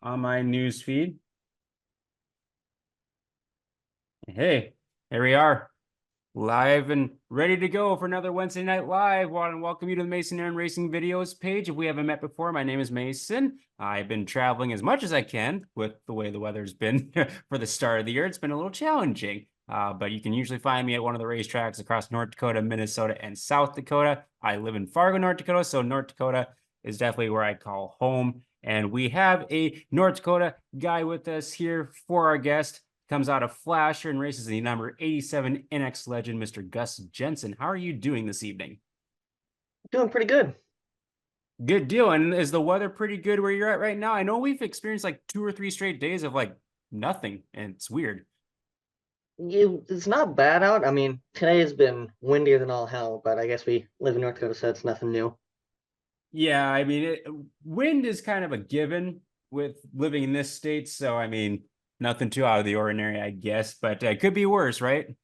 on my news feed. Hey, here we are, live and ready to go for another Wednesday Night Live. Want to welcome you to the Mason Aaron Racing Videos page. If we haven't met before, my name is Mason. I've been traveling as much as I can with the way the weather's been for the start of the year. It's been a little challenging, but you can usually find me at one of the racetracks across North Dakota, Minnesota, and South Dakota. I live in Fargo, North Dakota, so North Dakota is definitely where I call home. And we have a North Dakota guy with us here for our guest. Comes out of Flasher and races the number 87 INEX Legend, Mr. Gus Jensen. How are you doing this evening? Doing pretty good. Good deal. And is the weather pretty good where you're at right now? I know we've experienced like 2 or 3 straight days of like nothing, and it's weird. It's not bad out. I mean, today has been windier than all hell, but I guess we live in North Dakota, so it's nothing new. Yeah, I mean, wind is kind of a given with living in this state. So, I mean, nothing too out of the ordinary, I guess, but it could be worse, right?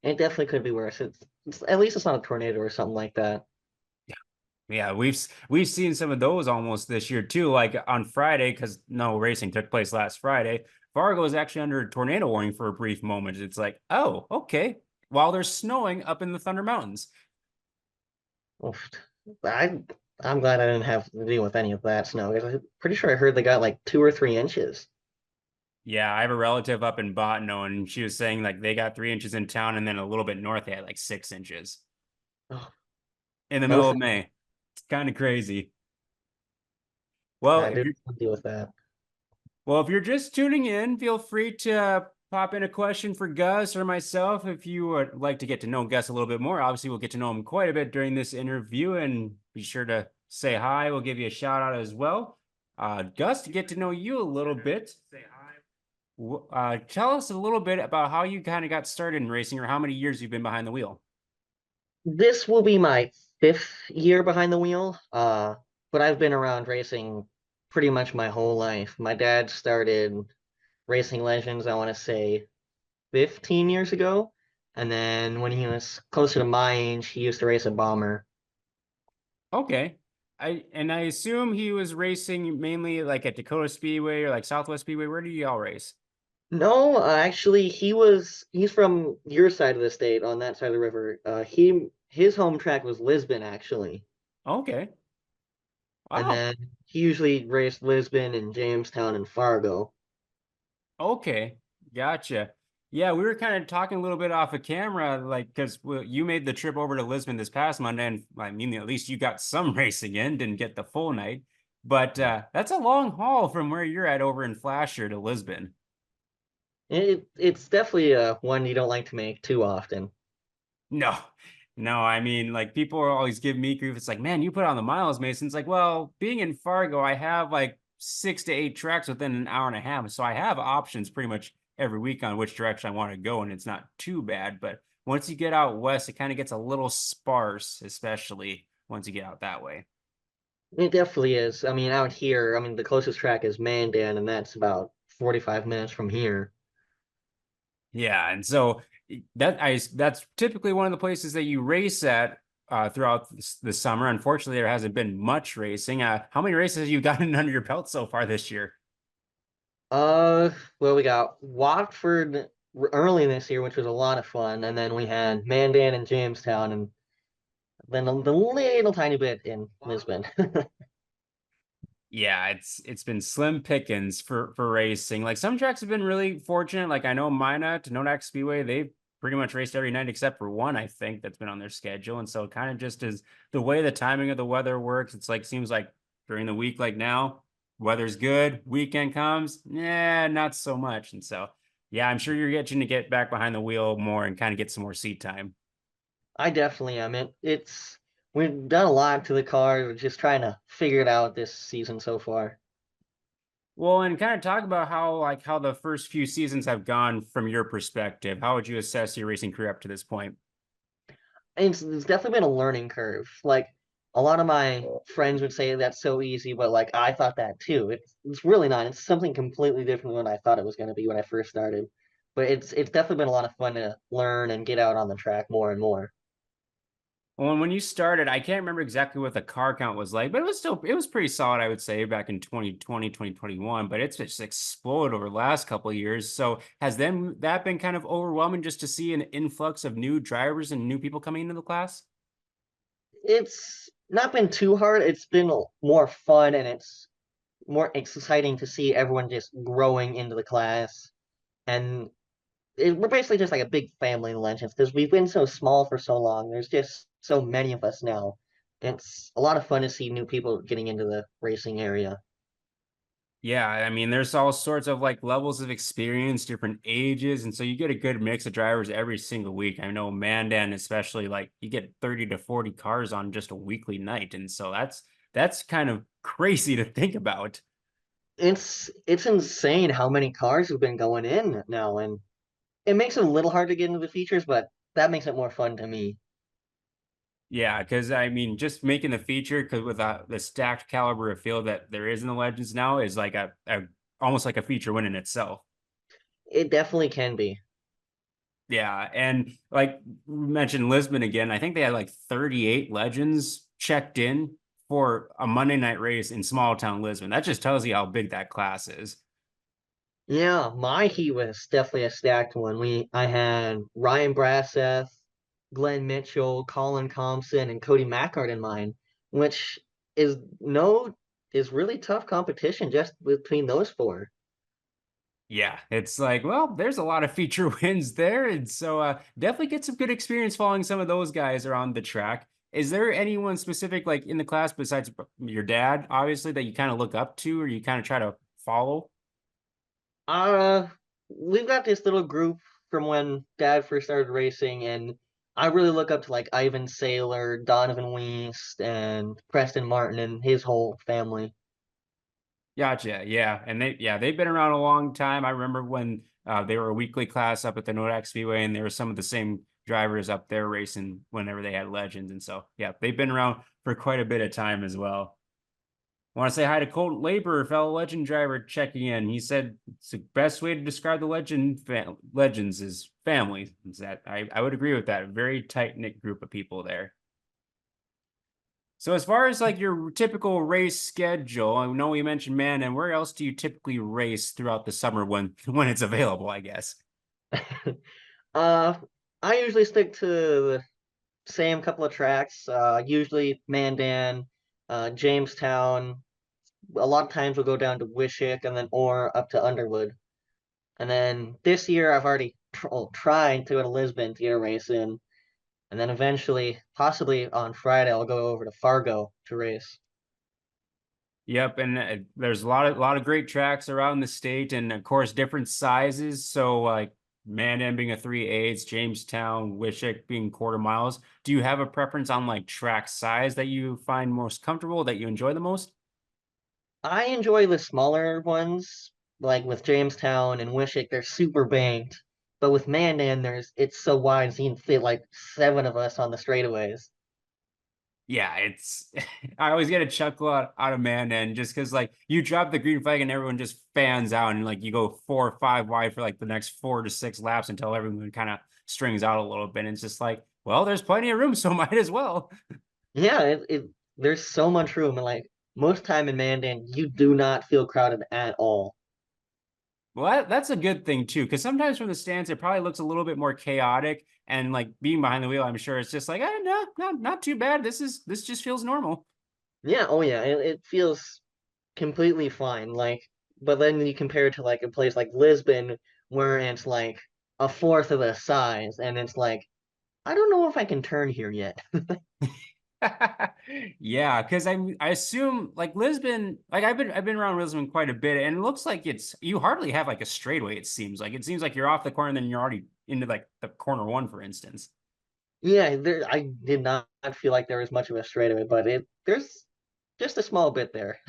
It definitely could be worse. It's at least it's not a tornado or something like that. Yeah, we've seen some of those almost this year too. Like on Friday, because no racing took place last Friday. Fargo is actually under a tornado warning for a brief moment. It's like, oh, okay. While there's snowing up in the Thunder Mountains. Oof. I I'm glad I didn't have to deal with any of that snow because I'm pretty sure I heard they got like 2 or 3 inches. Yeah, I have a relative up in Botano, and she was saying like they got 3 inches in town, and then a little bit north they had like 6 inches Oh, in the middle those of May. It's kind of crazy. I Well, if didn't you're deal with that. Well, if you're just tuning in, feel free to pop in a question for Gus or myself if you would like to get to know Gus a little bit more. Obviously, we'll get to know him quite a bit during this interview, and be sure to say hi. We'll give you a shout out as well. Gus, to get to know you a little bit, tell us a little bit about how you kind of got started in racing or how many years you've been behind the wheel. This will be my fifth year behind the wheel. But I've been around racing pretty much my whole life. My dad started Racing Legends, I want to say 15 years ago. And then when he was closer to my age, he used to race a bomber. Okay. I assume he was racing mainly like at Dakota Speedway or like Southwest Speedway. Where do y'all race? No, actually, he's from your side of the state on that side of the river. His home track was Lisbon, actually. Okay. And Wow. then he usually raced Lisbon and Jamestown and Fargo. Okay, gotcha. Yeah, we were kind of talking a little bit off of camera, like because you made the trip over to Lisbon this past Monday, and I mean, at least you got some racing in, didn't get the full night. But that's a long haul from where you're at over in Flasher to Lisbon. It's definitely one you don't like to make too often. No, no, I mean, like people are always giving me grief. It's like, man, you put on the miles, Mason. It's like, well, being in Fargo, I have like 6 to 8 tracks within an hour and a half. So I have options pretty much every week on which direction I want to go, and it's not too bad. But once you get out west, it kind of gets a little sparse, especially once you get out that way. It definitely is. I mean, out here, I mean, the closest track is Mandan, and that's about 45 minutes from here. Yeah, and so that's typically one of the places that you race at throughout the summer. Unfortunately, there hasn't been much racing. How many races have you gotten under your belt so far this year? Uh, well, we got Watford early this year, which was a lot of fun, and then we had Mandan and Jamestown, and then the little tiny bit in Lisbon. Yeah, it's been slim pickings for racing. Like some tracks have been really fortunate. Like I know Minot to Nodak Speedway, they've pretty much raced every night except for one, I think, that's been on their schedule. And so it kind of just is the way the timing of the weather works. It's like seems like during the week, like now, weather's good, weekend comes, yeah, not so much. And so yeah, I'm sure you're getting to get back behind the wheel more and kind of get some more seat time. I definitely am. It's we've done a lot to the car. We're just trying to figure it out this season so far. Well, and kind of talk about how the first few seasons have gone from your perspective. How would you assess your racing career up to this point? It's definitely been a learning curve. Like a lot of my friends would say that's so easy, but like I thought that too. It's really not. It's something completely different than what I thought it was going to be when I first started. But it's definitely been a lot of fun to learn and get out on the track more and more. When you started, I can't remember exactly what the car count was like, but it was pretty solid, I would say, back in 2020, 2021. But it's just exploded over the last couple of years. So has then that been kind of overwhelming just to see an influx of new drivers and new people coming into the class? It's not been too hard. It's been more fun and it's more exciting to see everyone just growing into the class. And we're basically just like a big family in Legends because we've been so small for so long. There's just so many of us now. It's a lot of fun to see new people getting into the racing area. Yeah, I mean, there's all sorts of like levels of experience, different ages, and so you get a good mix of drivers every single week. I know Mandan, especially, like you get 30 to 40 cars on just a weekly night, and so that's kind of crazy to think about. It's insane how many cars have been going in now, and it makes it a little hard to get into the features, but that makes it more fun to me. Yeah, because I mean, just making the feature, because with the stacked caliber of field that there is in the Legends now, is like a almost like a feature win in itself. It definitely can be. Yeah, and like we mentioned Lisbon again, I think they had like 38 legends checked in for a Monday night race in small town Lisbon. That just tells you how big that class is. Yeah, my heat was definitely a stacked one. I had Ryan Brasseth, Glenn Mitchell, Colin Thompson, and Cody Mackart in mine, which is no is really tough competition just between those four. Yeah, it's like, well, there's a lot of feature wins there, and so definitely get some good experience following some of those guys around the track. Is there anyone specific like in the class besides your dad, obviously, that you kind of look up to or you kind of try to follow? Uh, we've got this little group from when Dad first started racing, and I really look up to like Ivan Saylor, Donovan Weist, and Preston Martin and his whole family. Gotcha. Yeah, and they've been around a long time. I remember when they were a weekly class up at the Nodak Speedway, and there were some of the same drivers up there racing whenever they had legends, and so yeah, they've been around for quite a bit of time as well. I want to say hi to Colton Labor, fellow legend driver, checking in. He said it's the best way to describe the legends is family. Is that I would agree with that. A very tight knit group of people there. So as far as like your typical race schedule, I know we mentioned man, and where else do you typically race throughout the summer when when it's available, I guess? Uh, I usually stick to the same couple of tracks. Usually Mandan, Jamestown. A lot of times we'll go down to Wishick and then or up to Underwood. And then this year I've already tried to go to Lisbon to get a race in. And then eventually, possibly on Friday, I'll go over to Fargo to race. Yep, and there's a lot of great tracks around the state, and of course different sizes. So like Mandan being a 3/8, Jamestown, Wishick being quarter miles. Do you have a preference on like track size that you find most comfortable, that you enjoy the most? I enjoy the smaller ones, like with Jamestown and Wishick, they're super banked. But with Mandan, it's so wide, so you can fit like seven of us on the straightaways. Yeah, it's I always get a chuckle out of Mandan just because like you drop the green flag and everyone just fans out and like you go 4 or 5 wide for like the next 4 to 6 laps until everyone kind of strings out a little bit. And it's just like, well, there's plenty of room, so might as well. Yeah, there's so much room, and like most time in Mandan, you do not feel crowded at all. Well, that's a good thing too, because sometimes from the stands it probably looks a little bit more chaotic, and like being behind the wheel, I'm sure it's just like, no, not too bad. This just feels normal. Yeah, oh yeah, it feels completely fine. Like, but then you compare it to like a place like Lisbon, where it's like a fourth of the size, and it's like, I don't know if I can turn here yet. Yeah, because I assume like Lisbon, like I've been around Lisbon quite a bit, and it looks like it's you hardly have like a straightaway. It seems like you're off the corner, and then you're already into like the corner one, for instance. Yeah, I did not feel like there was much of a straightaway, but there's just a small bit there.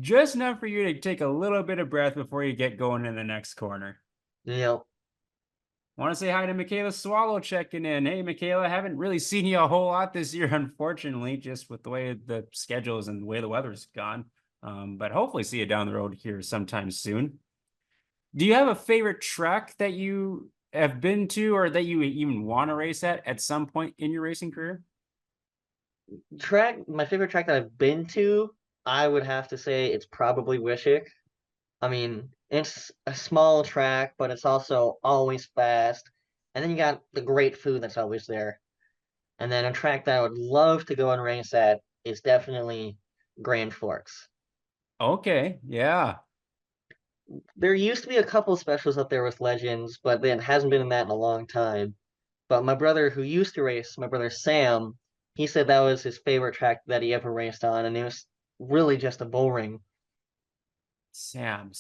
Just enough for you to take a little bit of breath before you get going in the next corner. You know, Want to say hi to Michaela Swallow checking in. Hey, Michaela, haven't really seen you a whole lot this year, unfortunately, just with the way the schedules and the way the weather's gone. But hopefully see you down the road here sometime soon. Do you have a favorite track that you have been to or that you even want to race at some point in your racing career? My favorite track that I've been to, I would have to say it's probably Wishick. I mean, it's a small track, but it's also always fast. And then you got the great food that's always there. And then a track that I would love to go and race at is definitely Grand Forks. Okay, yeah. There used to be a couple specials up there with Legends, but then hasn't been in that in a long time. But my brother who used to race, my brother Sam, he said that was his favorite track that he ever raced on, and it was really just a bull ring. Sam.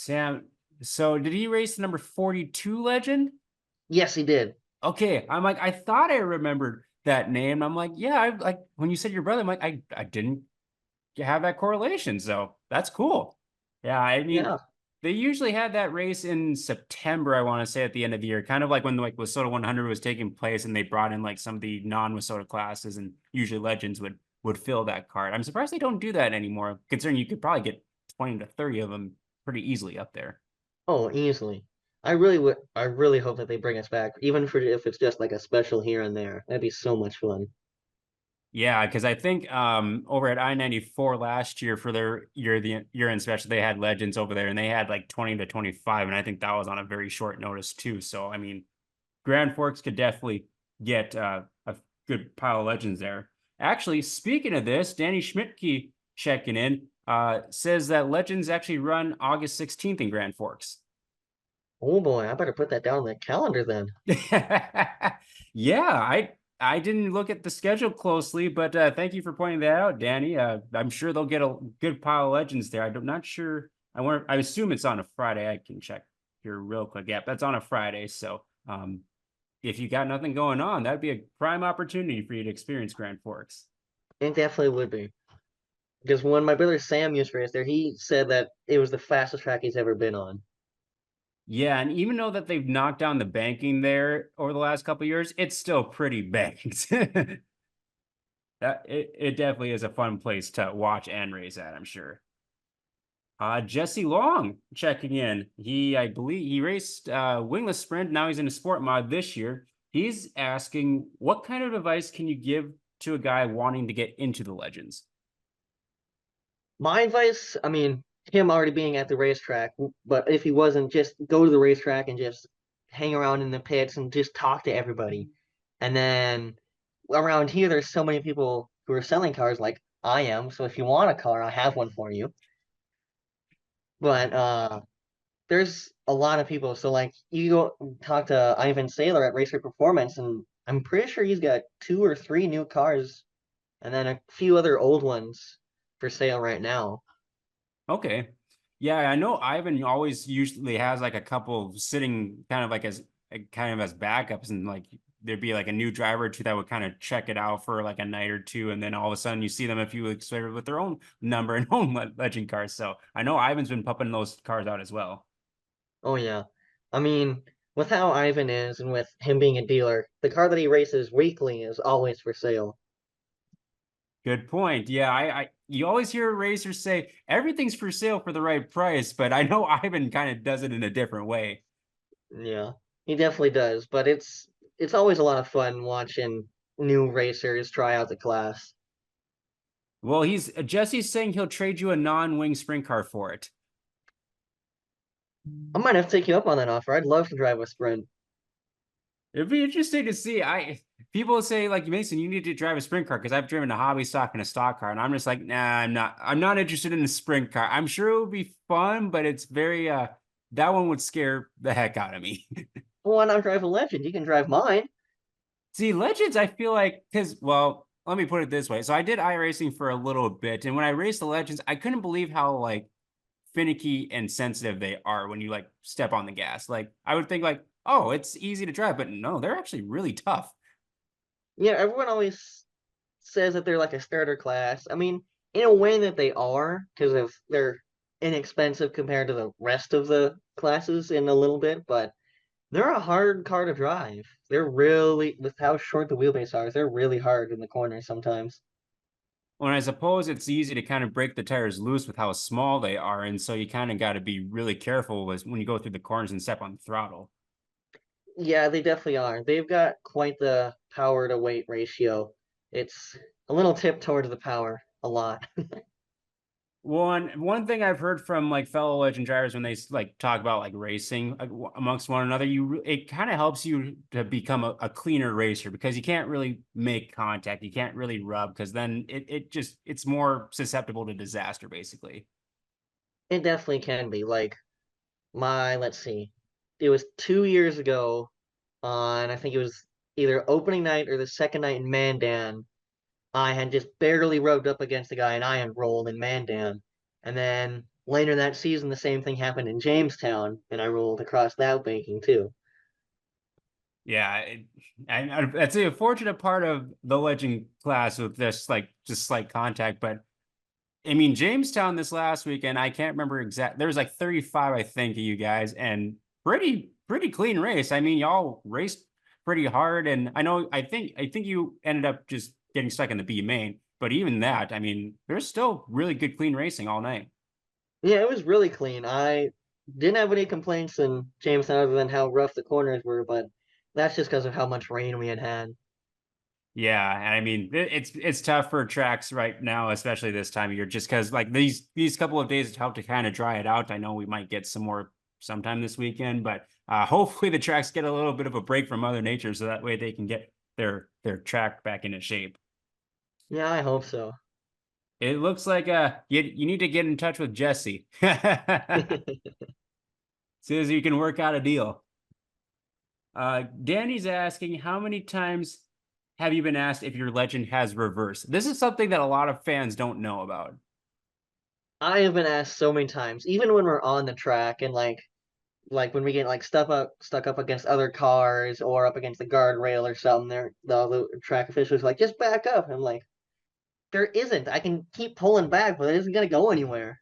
So did he race the number 42 legend? Yes, he did. Okay, I'm like, I thought I remembered that name. I'm like, yeah, I like when you said your brother, I'm like, I didn't have that correlation. So that's cool. Yeah, I mean, Yeah. they usually had that race in September, I want to say at the end of the year, kind of like when like Wasota 100 was taking place and they brought in like some of the non-Wasota classes and usually legends would fill that card. I'm surprised they don't do that anymore, considering you could probably get 20 to 30 of them pretty easily up there. Oh, easily. I really hope that they bring us back, even for if it's just like a special here and there. That'd be so much fun. Yeah, because I think over at I-94 last year for their year-end special, they had legends over there and they had like 20 to 25, and I think that was on a very short notice too. So I mean, Grand Forks could definitely get a good pile of legends there. Actually, speaking of this, Danny Schmidtke checking in says that legends actually run August 16th in Grand Forks. Oh boy, I better put that down on the calendar then. Yeah, I didn't look at the schedule closely, but thank you for pointing that out, Danny. I'm sure they'll get a good pile of legends there. I'm not sure. I assume it's on a Friday. I can check here real quick. Yep, that's on a Friday. So if you got nothing going on, that'd be a prime opportunity for you to experience Grand Forks. It definitely would be. Because when my brother Sam used to race there, he said that it was the fastest track he's ever been on. Yeah, and even though that they've knocked down the banking there over the last couple of years, it's still pretty banked. It definitely is a fun place to watch and race at, I'm sure. Jesse Long checking in. I believe he raced wingless sprint. Now he's in a sport mod this year. He's asking, what kind of advice can you give to a guy wanting to get into the legends? My advice, I mean, him already being at the racetrack, but if he wasn't, just go to the racetrack and just hang around in the pits and just talk to everybody. And then around here, there's so many people who are selling cars like I am. So if you want a car, I have one for you. But there's a lot of people. So like you go talk to Ivan Saylor at Racer Performance, and I'm pretty sure he's got two or three new cars and then a few other old ones for sale right now. Okay. Yeah, I know Ivan always usually has like a couple sitting kind of like as kind of as backups, and like there'd be like a new driver or two that would kind of check it out for like a night or two, and then all of a sudden you see them a few weeks later with their own number and own legend cars. So I know Ivan's been pumping those cars out as well. Oh yeah. I mean, with how Ivan is and with him being a dealer, the car that he races weekly is always for sale. Good point. Yeah, I you always hear racers say everything's for sale for the right price, but I know Ivan kind of does it in a different way. Yeah. He definitely does, but it's always a lot of fun watching new racers try out the class. Well, he's Jesse's saying he'll trade you a non-wing sprint car for it. I might have to take you up on that offer. I'd love to drive a sprint. It'd be interesting to see. People say like Mason, you need to drive a sprint car because I've driven a hobby stock and a stock car, and I'm just like, nah, I'm not. I'm not interested in a sprint car. I'm sure it would be fun, but it's very that one would scare the heck out of me. Well, why not drive a Legend? You can drive mine. See, Legends, I feel like because well, let me put it this way. So I did iRacing for a little bit, and when I raced the Legends, I couldn't believe how like finicky and sensitive they are when you like step on the gas. Like I would think like, oh, it's easy to drive, but no, they're actually really tough. Yeah, everyone always says that they're like a starter class. I mean, in a way that they are, because of they're inexpensive compared to the rest of the classes in a little bit, but they're a hard car to drive. They're really, with how short the wheelbase are, they're really hard in the corners sometimes. When I suppose it's easy to kind of break the tires loose with how small they are, and so you kind of got to be really careful with when you go through the corners and step on the throttle. Yeah, they definitely are. They've got quite the power to weight ratio. It's a little tip towards the power, a lot. One thing I've heard from like fellow legend drivers when they like talk about like racing amongst one another, it kind of helps you to become a cleaner racer because you can't really make contact, you can't really rub because then it's more susceptible to disaster basically. It definitely can be. Like let's see, it was 2 years ago on, I think it was either opening night or the second night in Mandan. I had just barely rubbed up against the guy and I had rolled in Mandan. And then later that season, the same thing happened in Jamestown and I rolled across that banking too. Yeah, and that's a fortunate part of the legend class with this like just slight contact, but I mean, Jamestown this last weekend, I can't remember exact. There was like 35, I think, of you guys, and pretty clean race. I mean, y'all raced pretty hard, and I think you ended up just getting stuck in the B main. But even that, I mean, there's still really good clean racing all night. Yeah, it was really clean. I didn't have any complaints in Jamestown other than how rough the corners were, but that's just because of how much rain we had had. Yeah, and I mean, it's tough for tracks right now, especially this time of year, just because like these couple of days help to kind of dry it out. I know we might get some more sometime this weekend, but hopefully the tracks get a little bit of a break from Mother Nature, so that way they can get their track back into shape. Yeah, I hope so. It looks like you need to get in touch with Jesse, see as you can work out a deal. Danny's asking, how many times have you been asked if your legend has reverse? This is something that a lot of fans don't know about. I have been asked so many times, even when we're on the track and like when we get like stuck up against other cars or up against the guardrail or something, the track officials like just back up. And I'm like, there isn't. I can keep pulling back, but it isn't gonna go anywhere.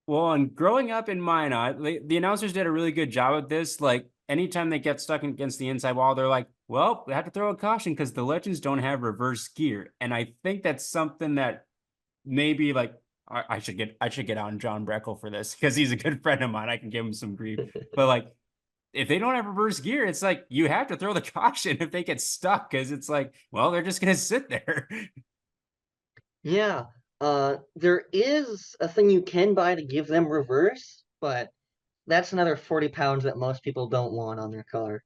Well, and growing up in Minot, the announcers did a really good job of this. Like anytime they get stuck against the inside wall, they're like, "Well, we have to throw a caution because the legends don't have reverse gear." And I think that's something that maybe like I should get on John Breckle for this because he's a good friend of mine. I can give him some grief, but like if they don't have reverse gear, it's like you have to throw the caution if they get stuck because it's like, well, they're just gonna sit there. Yeah. There is a thing you can buy to give them reverse, but that's another 40 pounds that most people don't want on their car.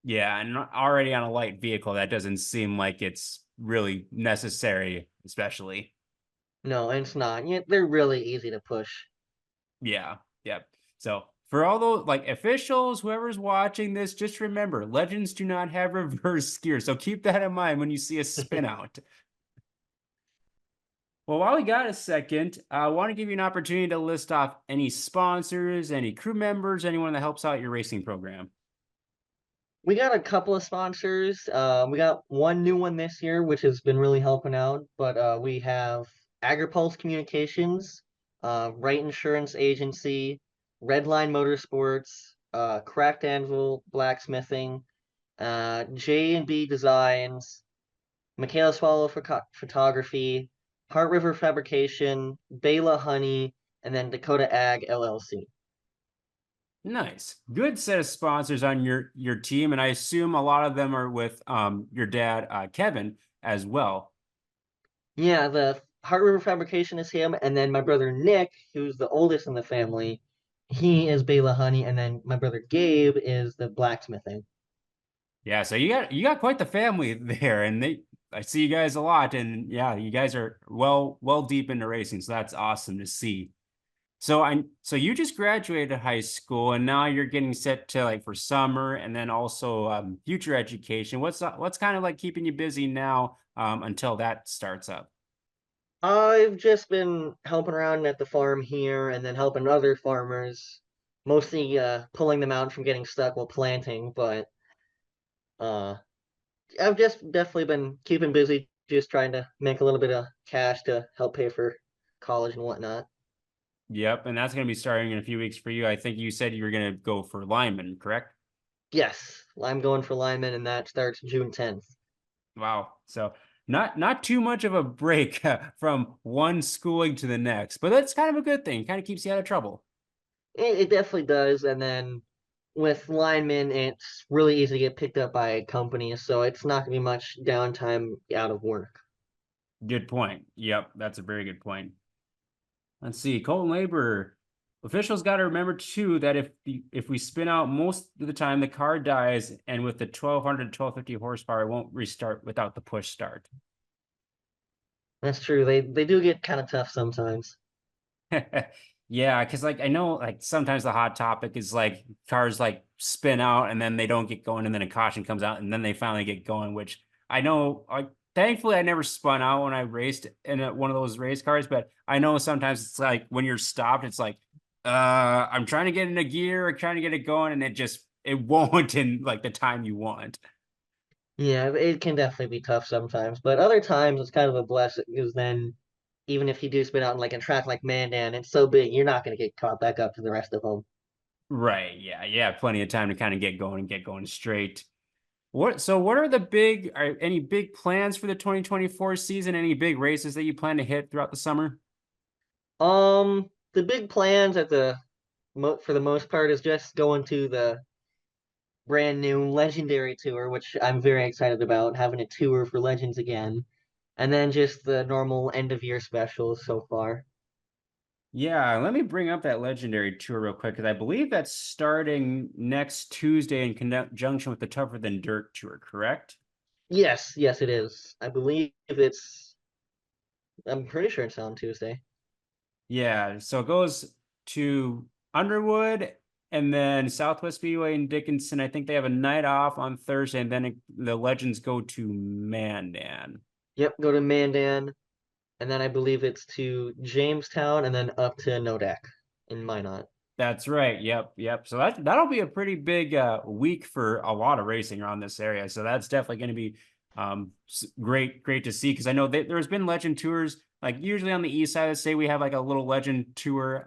Yeah, and already on a light vehicle, that doesn't seem like it's really necessary, especially. No, it's not. Yeah, they're really easy to push. Yeah, yep. So for all those like officials, whoever's watching this, just remember, legends do not have reverse gear. So keep that in mind when you see a spin out. Well, while we got a second, I want to give you an opportunity to list off any sponsors, any crew members, anyone that helps out your racing program. We got a couple of sponsors. We got one new one this year, which has been really helping out. But we have AgriPulse Communications, Wright Insurance Agency, Redline Motorsports, Cracked Anvil Blacksmithing, J&B Designs, Michaela Swallow Photography, Heart River Fabrication, Bela Honey, and then Dakota Ag LLC. Nice. Good set of sponsors on your team, and I assume a lot of them are with your dad, Kevin, as well. Yeah, the Heart River Fabrication is him, and then my brother Nick, who's the oldest in the family, he is Bela Honey, and then my brother Gabe is the blacksmithing. Yeah, so you got quite the family there, and I see you guys a lot, and yeah, you guys are well deep into racing, so that's awesome to see. So you just graduated high school, and now you're getting set to like for summer, and then also future education. What's kind of like keeping you busy now until that starts up? I've just been helping around at the farm here, and then helping other farmers, mostly pulling them out from getting stuck while planting. But uh, I've just definitely been keeping busy, just trying to make a little bit of cash to help pay for college and whatnot. Yep, and that's going to be starting in a few weeks for you. I think you said you were going to go for lineman, correct? Yes, I'm going for lineman, and that starts June 10th. Wow. So not too much of a break from one schooling to the next, but that's kind of a good thing. Kind of keeps you out of trouble. It definitely does. And then with linemen, it's really easy to get picked up by companies, so it's not gonna be much downtime out of work. Good point. Yep, that's a very good point. Let's see, Colton Labor. Officials got to remember too that if we spin out most of the time, the car dies, and with the 1200 to 1250 horsepower, it won't restart without the push start. That's true. They do get kind of tough sometimes. Yeah, because like I know like sometimes the hot topic is like cars like spin out and then they don't get going and then a caution comes out and then they finally get going, which I know like thankfully I never spun out when I raced in one of those race cars, but I know sometimes it's like when you're stopped, it's like I'm trying to get in a gear or trying to get it going and it won't in like the time you want. Yeah, it can definitely be tough sometimes, but other times it's kind of a blessing because then even if you do spin out in like a track like Mandan, it's so big you're not going to get caught back up to the rest of them. Right. Yeah. Yeah. Plenty of time to kind of get going and get going straight. What are the big are any big plans for the 2024 season? Any big races that you plan to hit throughout the summer? The big plans at the for the most part is just going to the brand new Legendary Tour, which I'm very excited about, having a tour for Legends again, and then just the normal end of year specials so far. Yeah, let me bring up that legendary tour real quick because I believe that's starting next Tuesday in conjunction with the Tougher Than Dirt tour, correct? Yes, yes, it is. I believe I'm pretty sure it's on Tuesday. Yeah, so it goes to Underwood and then Southwest Speedway and Dickinson. I think they have a night off on Thursday, and then the Legends go to Mandan. Yep, go to Mandan, and then I believe it's to Jamestown, and then up to Nodak in Minot. That's right. Yep, yep. So that'll be a pretty big week for a lot of racing around this area. So that's definitely going to be great to see because I know there's been legend tours like usually on the east side of the state we have like a little legend tour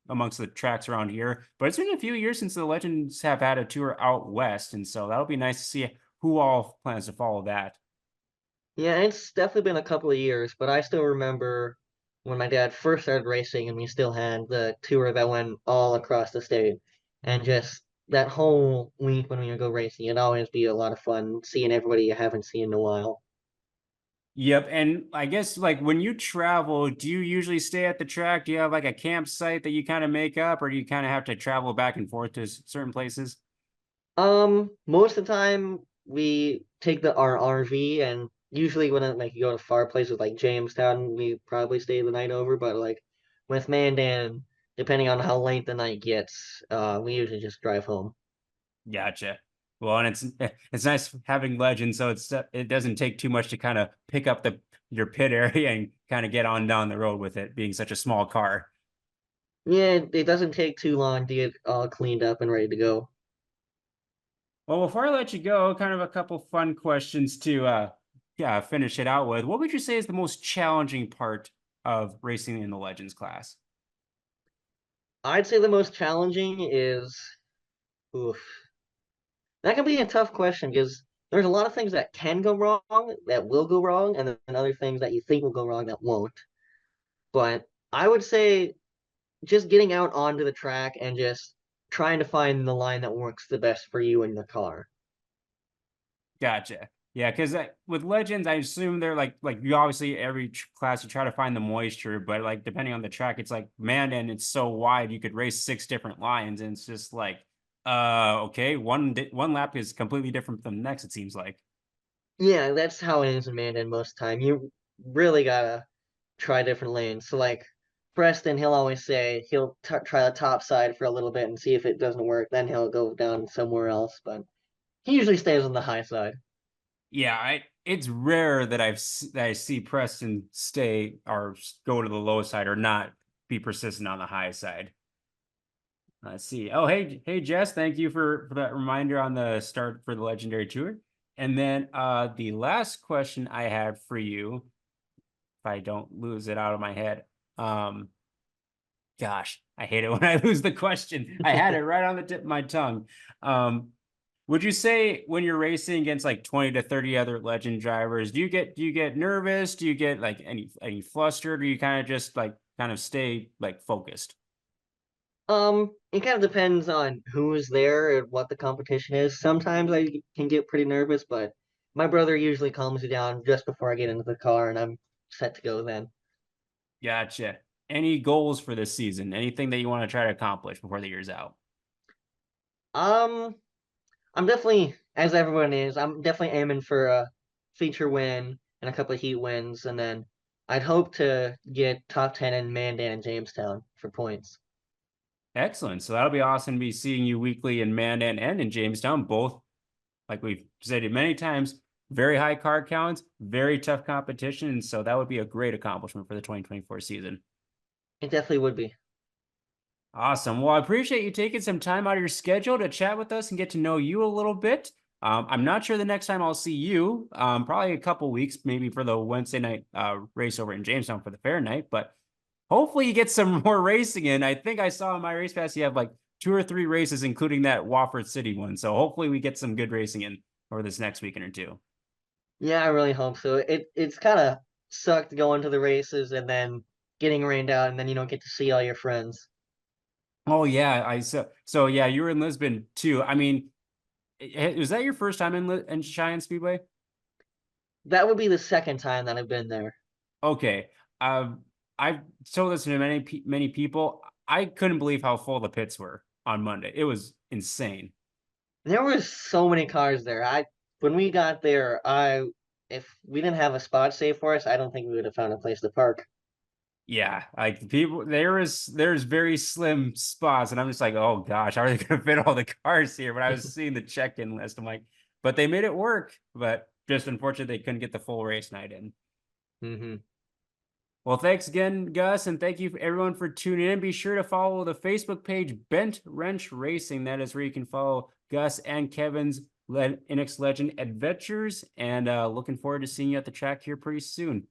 amongst the tracks around here. But it's been a few years since the legends have had a tour out west, and so that'll be nice to see who all plans to follow that. Yeah, it's definitely been a couple of years, but I still remember when my dad first started racing and we still had the tour that went all across the state. And just that whole week when we would go racing, it'd always be a lot of fun seeing everybody you haven't seen in a while. Yep. And I guess like when you travel, do you usually stay at the track? Do you have like a campsite that you kind of make up, or do you kind of have to travel back and forth to certain places? Most of the time we take our RV and usually when like you go to far places like Jamestown, we probably stay the night over, but like with Mandan, depending on how late the night gets, we usually just drive home. Gotcha. Well, and it's nice having legends, so it doesn't take too much to kind of pick up the your pit area and kind of get on down the road with it being such a small car. Yeah, it doesn't take too long to get all cleaned up and ready to go. Well, before I let you go, kind of a couple fun questions to yeah, finish it out with. What would you say is the most challenging part of racing in the legends class? I'd say the most challenging is, oof, that can be a tough question because there's a lot of things that can go wrong, that will go wrong, and then other things that you think will go wrong that won't. But I would say just getting out onto the track and just trying to find the line that works the best for you in the car. Gotcha. Yeah, because with legends, I assume they're like you obviously every class you try to find the moisture, but like depending on the track, it's like man, and it's so wide you could race six different lines, and it's just like okay, one lap is completely different from the next. It seems like. Yeah, that's how it is in Mandan most of the time. You really gotta try different lanes. So like Preston, he'll always say he'll try the top side for a little bit and see if it doesn't work. Then he'll go down somewhere else, but he usually stays on the high side. Yeah, it's rare that that I see Preston stay or go to the low side or not be persistent on the high side. Let's see. Oh, hey, Jess, thank you for that reminder on the start for the Legendary Tour. And then the last question I had for you, if I don't lose it out of my head. Um, gosh, I hate it when I lose the question. I had it right on the tip of my tongue. Um, would you say when you're racing against like 20 to 30 other legend drivers, do you get nervous? Do you get like any flustered, or you kind of just like kind of stay like focused? It kind of depends on who's there and what the competition is. Sometimes I can get pretty nervous, but my brother usually calms me down just before I get into the car, and I'm set to go then. Gotcha. Any goals for this season? Anything that you want to try to accomplish before the year's out? Um, I'm definitely, as everyone is, I'm definitely aiming for a feature win and a couple of heat wins, and then I'd hope to get top 10 in Mandan and Jamestown for points. Excellent. So that'll be awesome to be seeing you weekly in Mandan and in Jamestown, both, like we've said it many times, very high card counts, very tough competition. And so that would be a great accomplishment for the 2024 season. It definitely would be. Awesome. Well, I appreciate you taking some time out of your schedule to chat with us and get to know you a little bit. I'm not sure the next time I'll see you, probably a couple weeks, maybe for the Wednesday night race over in Jamestown for the fair night, but hopefully you get some more racing in. I think I saw in my race pass you have like 2 or 3 races, including that Wofford City one. So hopefully we get some good racing in over this next weekend or two. Yeah, I really hope so. It's kind of sucked going to the races and then getting rained out, and then you don't get to see all your friends. Oh yeah, so yeah, you were in Lisbon too. I mean, was that your first time in Cheyenne Speedway? That would be the second time that I've been there. Okay. I've told this to many people. I couldn't believe how full the pits were on Monday. It was insane. There were so many cars there. I when we got there, I if we didn't have a spot saved for us, I don't think we would have found a place to park. Yeah, like people, there's very slim spots, and I'm just like, oh gosh, how are they gonna fit all the cars here? But I was seeing the check-in list, I'm like, but they made it work. But just unfortunately, they couldn't get the full race night in. Hmm. Well, thanks again, Gus, and thank you everyone for tuning in. Be sure to follow the Facebook page Bent Wrench Racing. That is where you can follow Gus and Kevin's INEX Legend adventures. And looking forward to seeing you at the track here pretty soon.